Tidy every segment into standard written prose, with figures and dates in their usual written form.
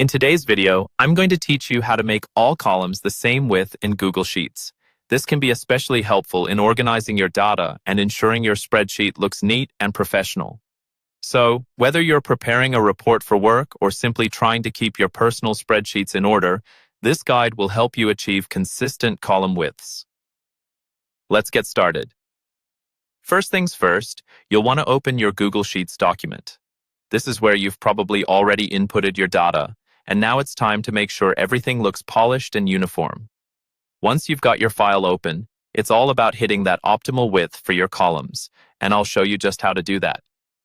In today's video, I'm going to teach you how to make all columns the same width in Google Sheets. This can be especially helpful in organizing your data and ensuring your spreadsheet looks neat and professional. So, whether you're preparing a report for work or simply trying to keep your personal spreadsheets in order, this guide will help you achieve consistent column widths. Let's get started. First things first, you'll want to open your Google Sheets document. This is where you've probably already inputted your data, and now it's time to make sure everything looks polished and uniform. Once you've got your file open, it's all about hitting that optimal width for your columns, and I'll show you just how to do that.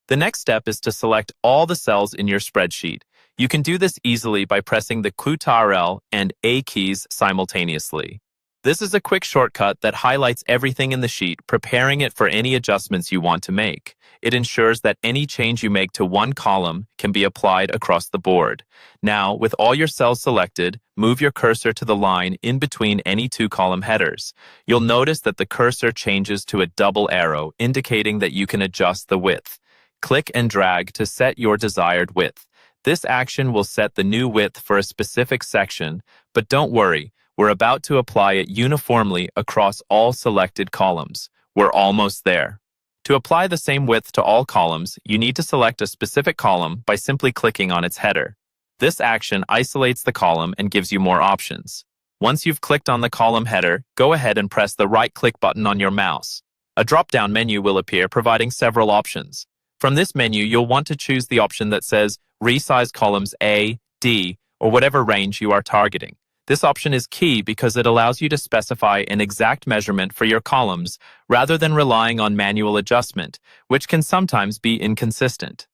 The next step is to select all the cells in your spreadsheet. You can do this easily by pressing the Ctrl and A keys simultaneously. This is a quick shortcut that highlights everything in the sheet, preparing it for any adjustments you want to make. It ensures that any change you make to one column can be applied across the board. Now, with all your cells selected, move your cursor to the line in between any two column headers. You'll notice that the cursor changes to a double arrow, indicating that you can adjust the width. Click and drag to set your desired width. This action will set the new width for a specific section, but don't worry, we're about to apply it uniformly across all selected columns. We're almost there. To apply the same width to all columns, you need to select a specific column by simply clicking on its header. This action isolates the column and gives you more options. Once you've clicked on the column header, go ahead and press the right-click button on your mouse. A drop-down menu will appear providing several options. From this menu, you'll want to choose the option that says Resize columns A, D, or whatever range you are targeting. This option is key because it allows you to specify an exact measurement for your columns rather than relying on manual adjustment, which can sometimes be inconsistent.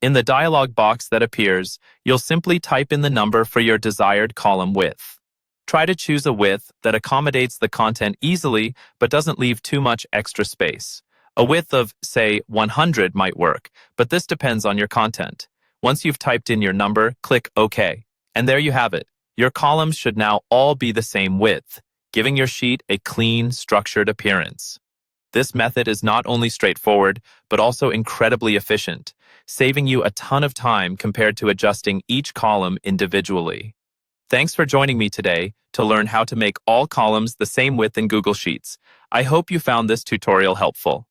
In the dialog box that appears, you'll simply type in the number for your desired column width. Try to choose a width that accommodates the content easily but doesn't leave too much extra space. A width of, say, 100 might work, but this depends on your content. Once you've typed in your number, click OK. And there you have it. Your columns should now all be the same width, giving your sheet a clean, structured appearance. This method is not only straightforward, but also incredibly efficient, saving you a ton of time compared to adjusting each column individually. Thanks for joining me today to learn how to make all columns the same width in Google Sheets. I hope you found this tutorial helpful.